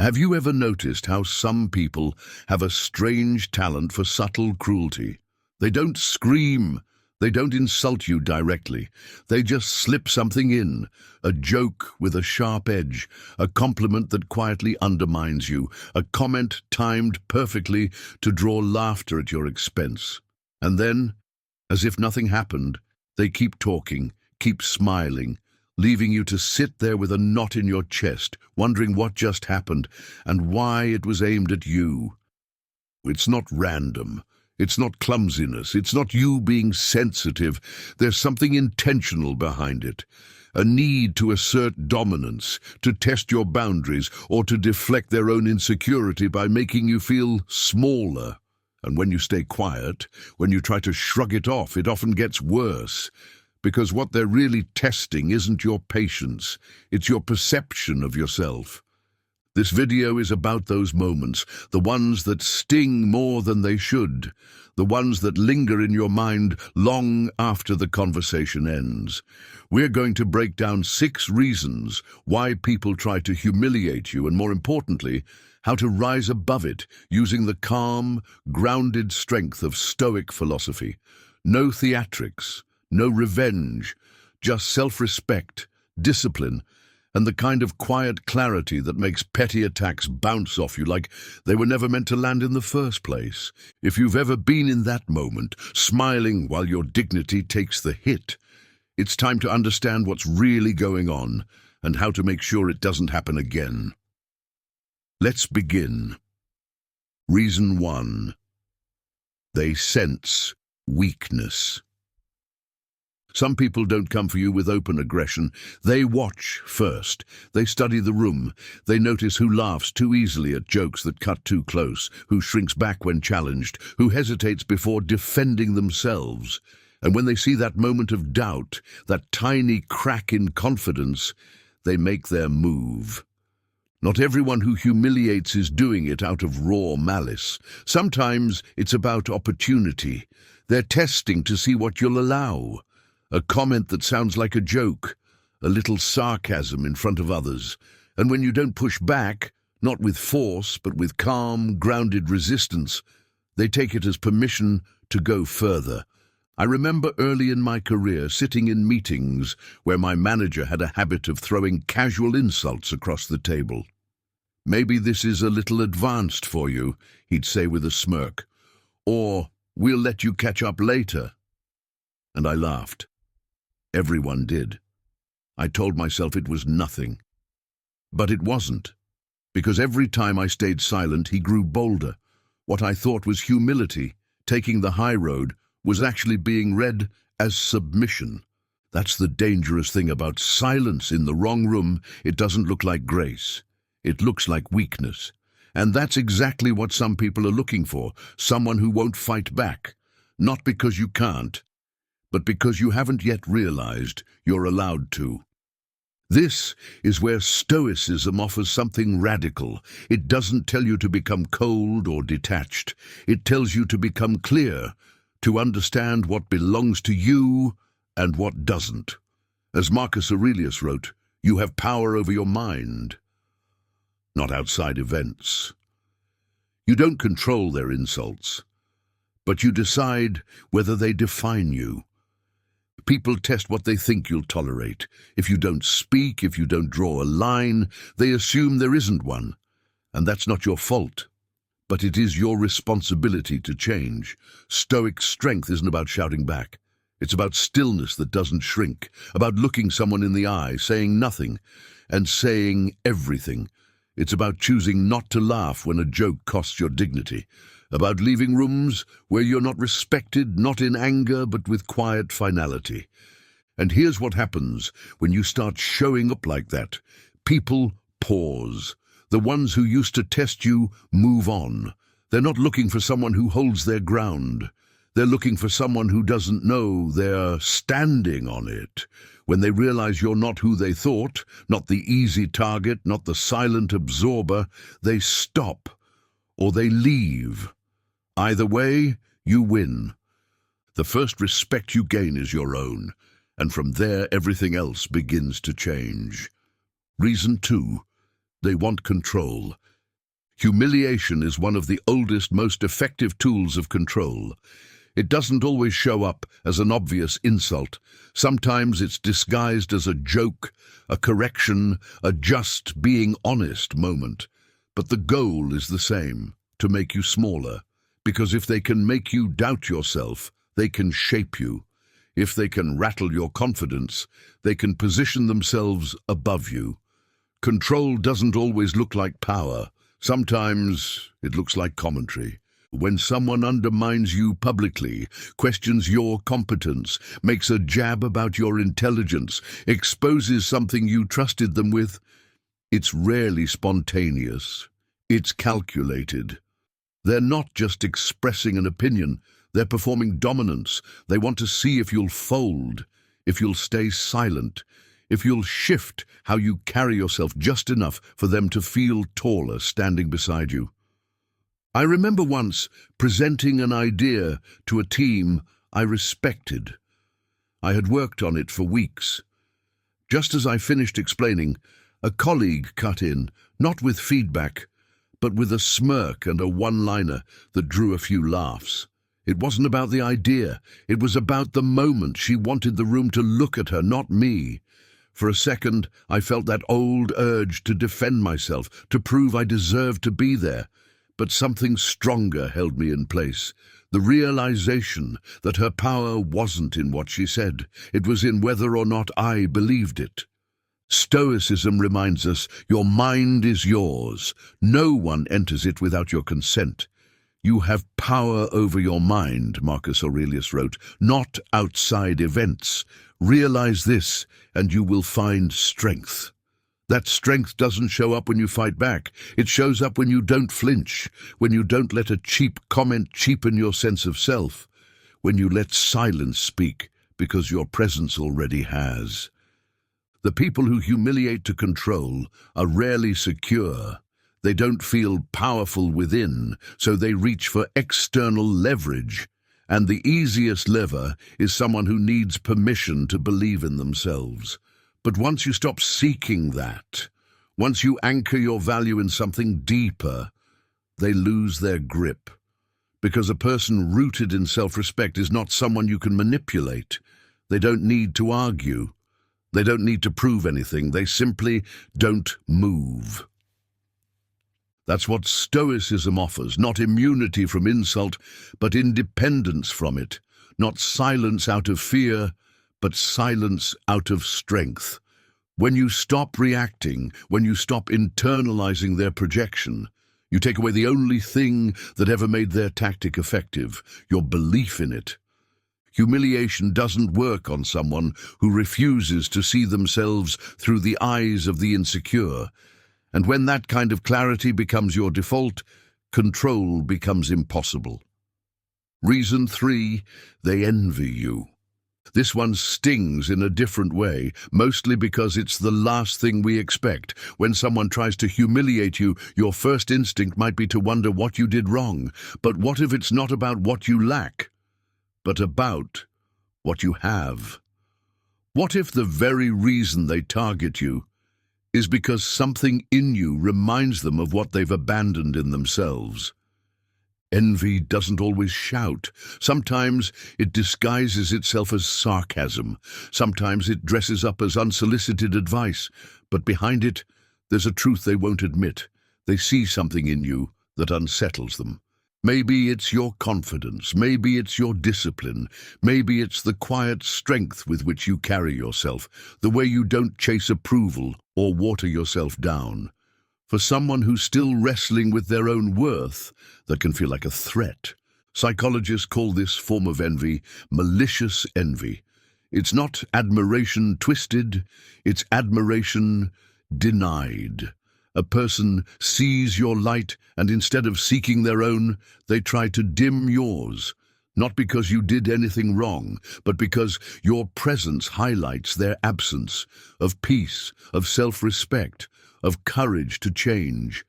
Have you ever noticed how some people have a strange talent for subtle cruelty? They don't scream, they don't insult you directly. They just slip something in, a joke with a sharp edge, a compliment that quietly undermines you, a comment timed perfectly to draw laughter at your expense. And then, as if nothing happened, they keep talking, keep smiling, leaving you to sit there with a knot in your chest, wondering what just happened and why it was aimed at you. It's not random. It's not clumsiness. It's not you being sensitive. There's something intentional behind it. A need to assert dominance, to test your boundaries, or to deflect their own insecurity by making you feel smaller. And when you stay quiet, when you try to shrug it off, it often gets worse. Because what they're really testing isn't your patience, it's your perception of yourself. This video is about those moments, the ones that sting more than they should, the ones that linger in your mind long after the conversation ends. We're going to break down 6 reasons why people try to humiliate you, and more importantly, how to rise above it using the calm, grounded strength of Stoic philosophy. No theatrics. No revenge, just self-respect, discipline, and the kind of quiet clarity that makes petty attacks bounce off you like they were never meant to land in the first place. If you've ever been in that moment, smiling while your dignity takes the hit, it's time to understand what's really going on and how to make sure it doesn't happen again. Let's begin. Reason 1. They sense weakness. Some people don't come for you with open aggression. They watch first. They study the room. They notice who laughs too easily at jokes that cut too close, who shrinks back when challenged, who hesitates before defending themselves. And when they see that moment of doubt, that tiny crack in confidence, they make their move. Not everyone who humiliates is doing it out of raw malice. Sometimes it's about opportunity. They're testing to see what you'll allow. A comment that sounds like a joke, a little sarcasm in front of others. And when you don't push back, not with force, but with calm, grounded resistance, they take it as permission to go further. I remember early in my career sitting in meetings where my manager had a habit of throwing casual insults across the table. "Maybe this is a little advanced for you," he'd say with a smirk. Or, "We'll let you catch up later." And I laughed. Everyone did. I told myself it was nothing. But it wasn't. Because every time I stayed silent, he grew bolder. What I thought was humility, taking the high road, was actually being read as submission. That's the dangerous thing about silence in the wrong room. It doesn't look like grace. It looks like weakness. And that's exactly what some people are looking for, someone who won't fight back. Not because you can't, but because you haven't yet realized you're allowed to. This is where Stoicism offers something radical. It doesn't tell you to become cold or detached. It tells you to become clear, to understand what belongs to you and what doesn't. As Marcus Aurelius wrote, you have power over your mind, not outside events. You don't control their insults, but you decide whether they define you. People test what they think you'll tolerate. If you don't speak, if you don't draw a line, they assume there isn't one. And that's not your fault. But it is your responsibility to change. Stoic strength isn't about shouting back. It's about stillness that doesn't shrink, about looking someone in the eye, saying nothing, and saying everything. It's about choosing not to laugh when a joke costs your dignity, about leaving rooms where you're not respected, not in anger, but with quiet finality. And here's what happens when you start showing up like that. People pause. The ones who used to test you move on. They're not looking for someone who holds their ground. They're looking for someone who doesn't know they're standing on it. When they realize you're not who they thought, not the easy target, not the silent absorber, they stop or they leave. Either way, you win. The first respect you gain is your own, and from there everything else begins to change. Reason 2, they want control. Humiliation is one of the oldest, most effective tools of control. It doesn't always show up as an obvious insult. Sometimes it's disguised as a joke, a correction, a just being honest moment. But the goal is the same, to make you smaller. Because if they can make you doubt yourself, they can shape you. If they can rattle your confidence, they can position themselves above you. Control doesn't always look like power. Sometimes it looks like commentary. When someone undermines you publicly, questions your competence, makes a jab about your intelligence, exposes something you trusted them with, it's rarely spontaneous. It's calculated. They're not just expressing an opinion, they're performing dominance. They want to see if you'll fold, if you'll stay silent, if you'll shift how you carry yourself just enough for them to feel taller standing beside you. I remember once presenting an idea to a team I respected. I had worked on it for weeks. Just as I finished explaining, a colleague cut in, not with feedback, but with a smirk and a one-liner that drew a few laughs. It wasn't about the idea, it was about the moment. She wanted the room to look at her, not me. For a second, I felt that old urge to defend myself, to prove I deserved to be there. But something stronger held me in place. The realization that her power wasn't in what she said. It was in whether or not I believed it. Stoicism reminds us, your mind is yours. No one enters it without your consent. You have power over your mind, Marcus Aurelius wrote, not outside events. Realize this, and you will find strength. That strength doesn't show up when you fight back. It shows up when you don't flinch, when you don't let a cheap comment cheapen your sense of self, when you let silence speak because your presence already has. The people who humiliate to control are rarely secure. They don't feel powerful within, so they reach for external leverage. And the easiest lever is someone who needs permission to believe in themselves. But once you stop seeking that, once you anchor your value in something deeper, they lose their grip. Because a person rooted in self-respect is not someone you can manipulate. They don't need to argue. They don't need to prove anything. They simply don't move. That's what Stoicism offers, not immunity from insult, but independence from it, not silence out of fear, but silence out of strength. When you stop reacting, when you stop internalizing their projection, you take away the only thing that ever made their tactic effective, your belief in it. Humiliation doesn't work on someone who refuses to see themselves through the eyes of the insecure. And when that kind of clarity becomes your default, control becomes impossible. Reason 3, they envy you. This one stings in a different way, mostly because it's the last thing we expect. When someone tries to humiliate you, your first instinct might be to wonder what you did wrong. But what if it's not about what you lack, but about what you have? What if the very reason they target you is because something in you reminds them of what they've abandoned in themselves? Envy doesn't always shout. Sometimes it disguises itself as sarcasm. Sometimes it dresses up as unsolicited advice. But behind it, there's a truth they won't admit. They see something in you that unsettles them. Maybe it's your confidence. Maybe it's your discipline. Maybe it's the quiet strength with which you carry yourself, the way you don't chase approval or water yourself down. For someone who's still wrestling with their own worth, that can feel like a threat. Psychologists call this form of envy malicious envy. It's not admiration twisted, it's admiration denied. A person sees your light, and instead of seeking their own, they try to dim yours. Not because you did anything wrong, but because your presence highlights their absence of peace, of self-respect, of courage to change.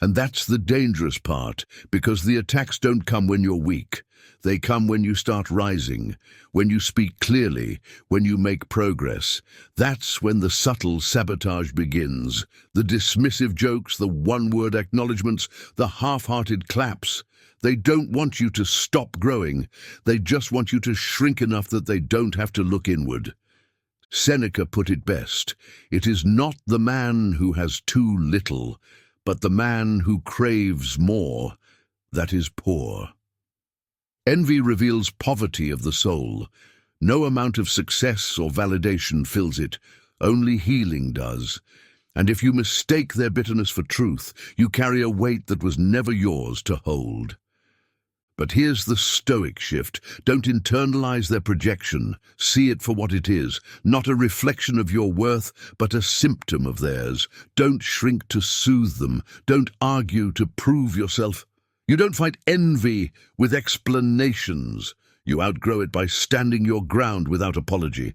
And that's the dangerous part, because the attacks don't come when you're weak. They come when you start rising, when you speak clearly, when you make progress. That's when the subtle sabotage begins. The dismissive jokes, the one-word acknowledgements, the half-hearted claps. They don't want you to stop growing. They just want you to shrink enough that they don't have to look inward. Seneca put it best. It is not the man who has too little, but the man who craves more that is poor. Envy reveals poverty of the soul. No amount of success or validation fills it. Only healing does. And if you mistake their bitterness for truth, you carry a weight that was never yours to hold. But here's the Stoic shift. Don't internalize their projection. See it for what it is, not a reflection of your worth, but a symptom of theirs. Don't shrink to soothe them. Don't argue to prove yourself. You don't fight envy with explanations. You outgrow it by standing your ground without apology.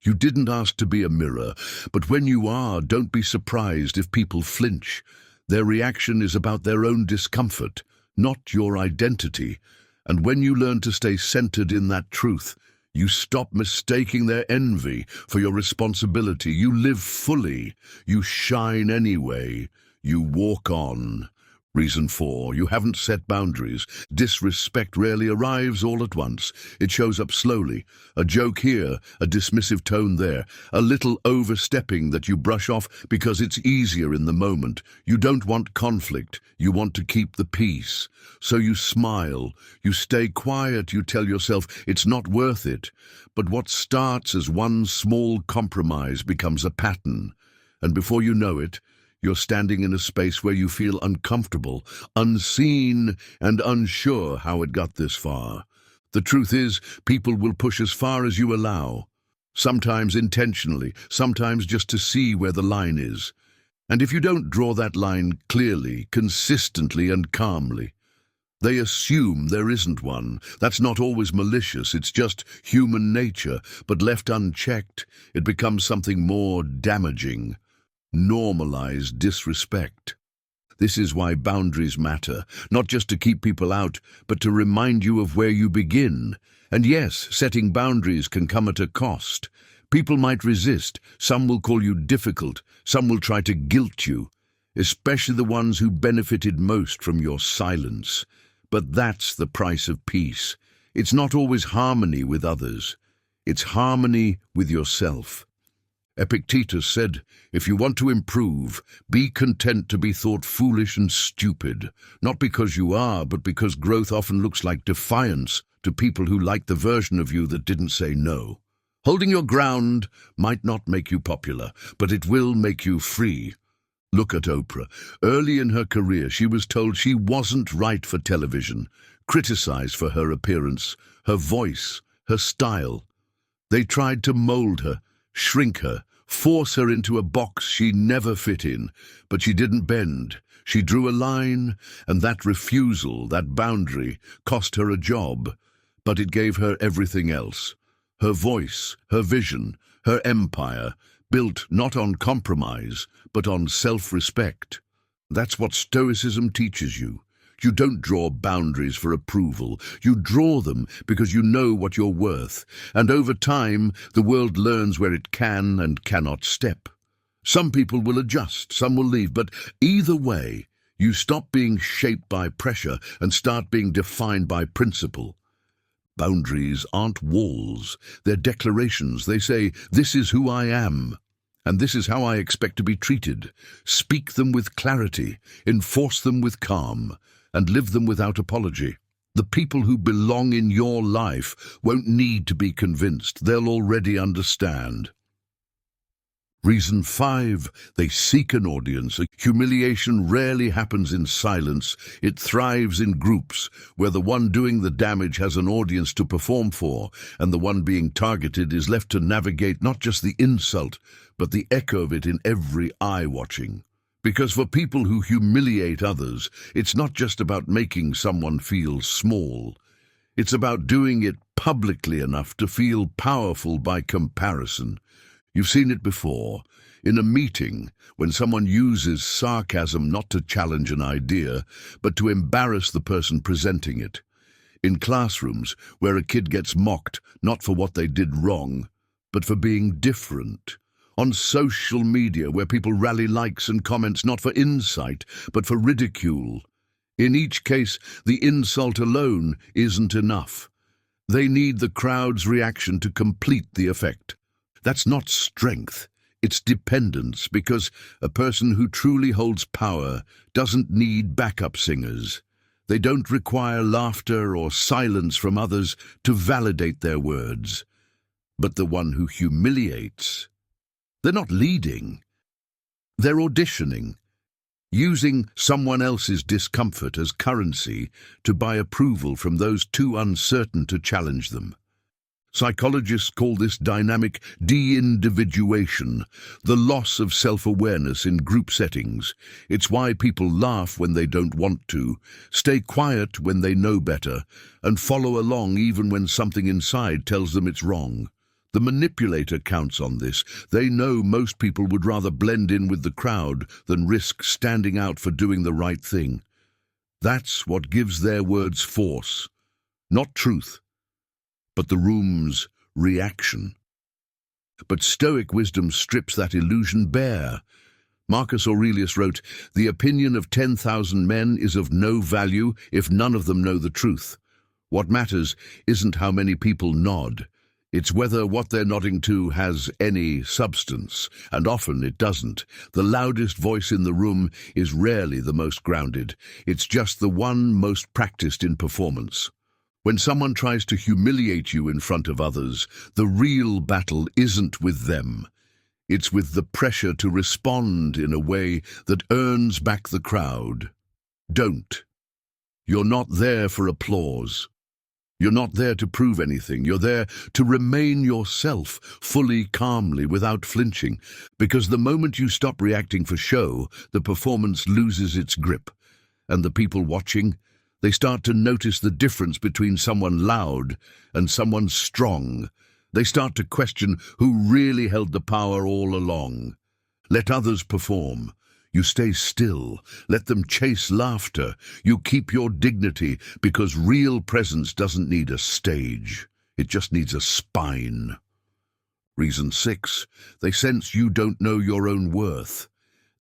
You didn't ask to be a mirror, but when you are, don't be surprised if people flinch. Their reaction is about their own discomfort, not your identity. And when you learn to stay centered in that truth, you stop mistaking their envy for your responsibility. You live fully. You shine anyway. You walk on. Reason 4, you haven't set boundaries. Disrespect rarely arrives all at once. It shows up slowly. A joke here, a dismissive tone there, a little overstepping that you brush off because it's easier in the moment. You don't want conflict. You want to keep the peace. So you smile. You stay quiet. You tell yourself it's not worth it. But what starts as one small compromise becomes a pattern. And before you know it, you're standing in a space where you feel uncomfortable, unseen, and unsure how it got this far. The truth is, people will push as far as you allow. Sometimes intentionally, sometimes just to see where the line is. And if you don't draw that line clearly, consistently, and calmly, they assume there isn't one. That's not always malicious, it's just human nature, but left unchecked, it becomes something more damaging. Normalize disrespect. This is why boundaries matter, not just to keep people out, but to remind you of where you begin. And yes, setting boundaries can come at a cost. People might resist, some will call you difficult, some will try to guilt you, especially the ones who benefited most from your silence. But that's the price of peace. It's not always harmony with others. It's harmony with yourself. Epictetus said, if you want to improve, be content to be thought foolish and stupid, not because you are, but because growth often looks like defiance to people who like the version of you that didn't say no. Holding your ground might not make you popular, but it will make you free. Look at Oprah. Early in her career, she was told she wasn't right for television, criticized for her appearance, her voice, her style. They tried to mold her, shrink her, force her into a box she never fit in, but she didn't bend. She drew a line, and that refusal, that boundary, cost her a job, but it gave her everything else. Her voice, her vision, her empire, built not on compromise, but on self-respect. That's what Stoicism teaches you. You don't draw boundaries for approval. You draw them because you know what you're worth. And over time, the world learns where it can and cannot step. Some people will adjust, some will leave, but either way, you stop being shaped by pressure and start being defined by principle. Boundaries aren't walls. They're declarations. They say, this is who I am, and this is how I expect to be treated. Speak them with clarity, enforce them with calm, and live them without apology. The people who belong in your life won't need to be convinced. They'll already understand. Reason 5, they seek an audience. Humiliation rarely happens in silence. It thrives in groups, where the one doing the damage has an audience to perform for, and the one being targeted is left to navigate not just the insult, but the echo of it in every eye watching. Because for people who humiliate others, it's not just about making someone feel small. It's about doing it publicly enough to feel powerful by comparison. You've seen it before. In a meeting, when someone uses sarcasm not to challenge an idea, but to embarrass the person presenting it. In classrooms, where a kid gets mocked not for what they did wrong, but for being different. On social media, where people rally likes and comments not for insight, but for ridicule. In each case, the insult alone isn't enough. They need the crowd's reaction to complete the effect. That's not strength. It's dependence, because a person who truly holds power doesn't need backup singers. They don't require laughter or silence from others to validate their words. But the one who humiliates, they're not leading. They're auditioning, using someone else's discomfort as currency to buy approval from those too uncertain to challenge them. Psychologists call this dynamic de-individuation, the loss of self-awareness in group settings. It's why people laugh when they don't want to, stay quiet when they know better, and follow along even when something inside tells them it's wrong. The manipulator counts on this. They know most people would rather blend in with the crowd than risk standing out for doing the right thing. That's what gives their words force, not truth, but the room's reaction. But Stoic wisdom strips that illusion bare. Marcus Aurelius wrote, "The opinion of 10,000 men is of no value if none of them know the truth. What matters isn't how many people nod. It's whether what they're nodding to has any substance, and often it doesn't. The loudest voice in the room is rarely the most grounded. It's just the one most practiced in performance." When someone tries to humiliate you in front of others, the real battle isn't with them. It's with the pressure to respond in a way that earns back the crowd. Don't. You're not there for applause. You're not there to prove anything. You're there to remain yourself, fully, calmly, without flinching. Because the moment you stop reacting for show, the performance loses its grip. And the people watching, they start to notice the difference between someone loud and someone strong. They start to question who really held the power all along. Let others perform. You stay still. Let them chase laughter. You keep your dignity, because real presence doesn't need a stage. It just needs a spine. Reason 6. They sense you don't know your own worth.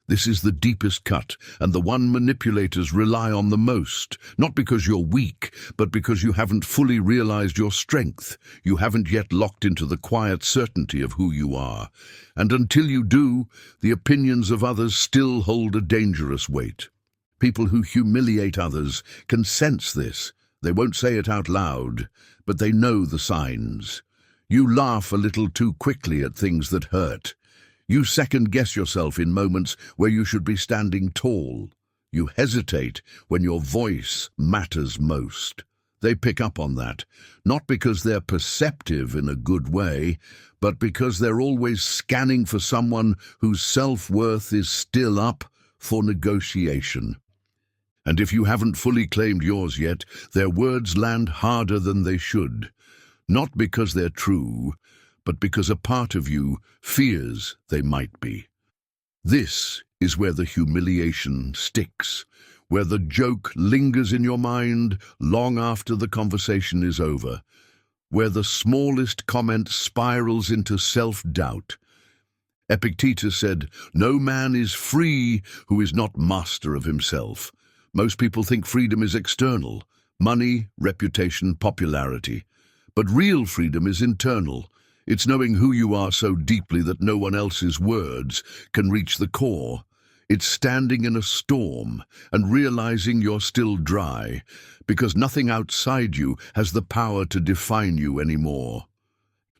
This is the deepest cut, and the one manipulators rely on the most, not because you're weak, but because you haven't fully realized your strength. You haven't yet locked into the quiet certainty of who you are. And until you do, the opinions of others still hold a dangerous weight. People who humiliate others can sense this. They won't say it out loud, but they know the signs. You laugh a little too quickly at things that hurt. You second-guess yourself in moments where you should be standing tall. You hesitate when your voice matters most. They pick up on that, not because they're perceptive in a good way, but because they're always scanning for someone whose self-worth is still up for negotiation. And if you haven't fully claimed yours yet, their words land harder than they should. Not because they're true, but because a part of you fears they might be. This is where the humiliation sticks, where the joke lingers in your mind long after the conversation is over, where the smallest comment spirals into self-doubt. Epictetus said, "No man is free who is not master of himself." Most people think freedom is external, money, reputation, popularity. But real freedom is internal. It's knowing who you are so deeply that no one else's words can reach the core. It's standing in a storm and realizing you're still dry, because nothing outside you has the power to define you anymore.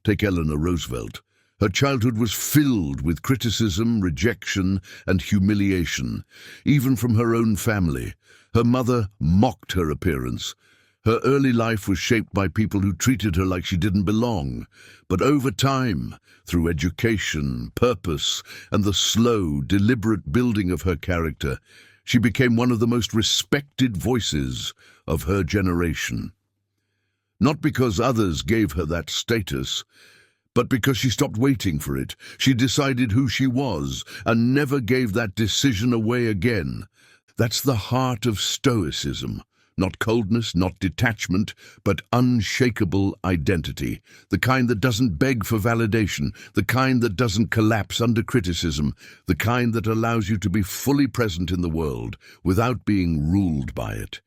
Take Eleanor Roosevelt. Her childhood was filled with criticism, rejection, and humiliation, even from her own family. Her mother mocked her appearance. Her early life was shaped by people who treated her like she didn't belong. But over time, through education, purpose, and the slow, deliberate building of her character, she became one of the most respected voices of her generation. Not because others gave her that status, But because she stopped waiting for it, she decided who she was and never gave that decision away again. That's the heart of Stoicism. Not coldness, not detachment, but unshakable identity. The kind that doesn't beg for validation, the kind that doesn't collapse under criticism, the kind that allows you to be fully present in the world without being ruled by it.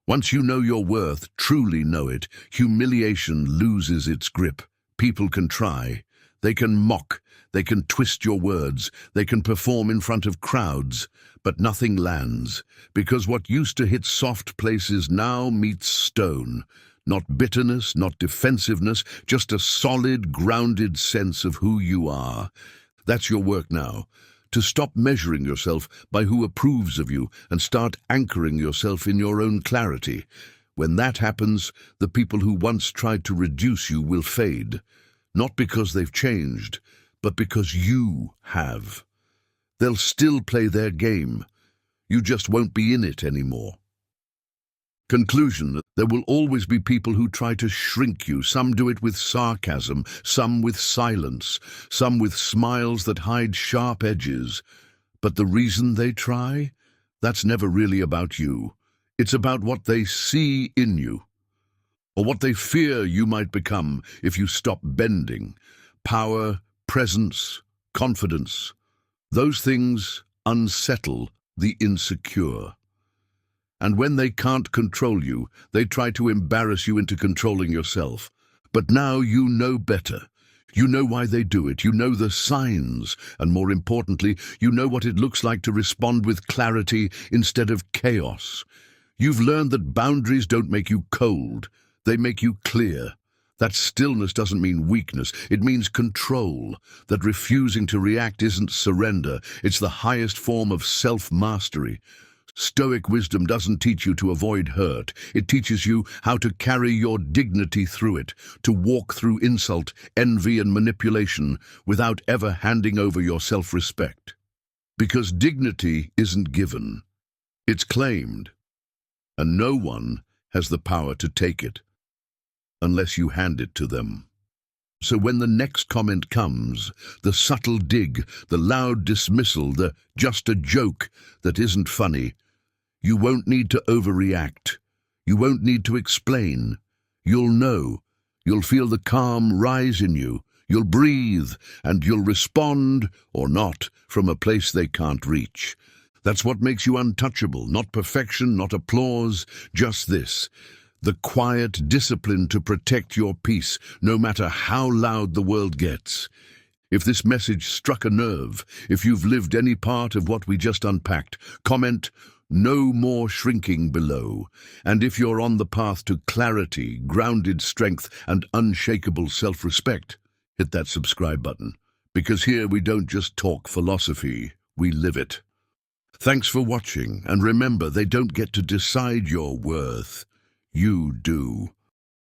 Once you know your worth, truly know it, humiliation loses its grip. People can try. They can mock. They can twist your words. They can perform in front of crowds. But nothing lands, because what used to hit soft places now meets stone. Not bitterness, not defensiveness, just a solid, grounded sense of who you are. That's your work now. To stop measuring yourself by who approves of you and start anchoring yourself in your own clarity. When that happens, the people who once tried to reduce you will fade. Not because they've changed, but because you have. They'll still play their game. You just won't be in it anymore. Conclusion: there will always be people who try to shrink you. Some do it with sarcasm, some with silence, some with smiles that hide sharp edges. But the reason they try? That's never really about you. It's about what they see in you, or what they fear you might become if you stop bending. Power, presence, confidence. Those things unsettle the insecure. And when they can't control you, they try to embarrass you into controlling yourself. But now you know better. You know why they do it. You know the signs. And more importantly, you know what it looks like to respond with clarity instead of chaos. You've learned that boundaries don't make you cold. They make you clear. That stillness doesn't mean weakness. It means control. That refusing to react isn't surrender. It's the highest form of self-mastery. Stoic wisdom doesn't teach you to avoid hurt. It teaches you how to carry your dignity through it, to walk through insult, envy, and manipulation without ever handing over your self-respect. Because dignity isn't given. It's claimed. And no one has the power to take it unless you hand it to them. So when the next comment comes, the subtle dig, the loud dismissal, the just a joke that isn't funny, you won't need to overreact. You won't need to explain. You'll know. You'll feel the calm rise in you. You'll breathe, and you'll respond, or not, from a place they can't reach. That's what makes you untouchable. Not perfection, not applause, just this. The quiet discipline to protect your peace, no matter how loud the world gets. If this message struck a nerve, if you've lived any part of what we just unpacked, comment "No more shrinking" below. And if you're on the path to clarity, grounded strength, and unshakable self-respect, hit that subscribe button. Because here we don't just talk philosophy, we live it. Thanks for watching, and remember, they don't get to decide your worth. You do.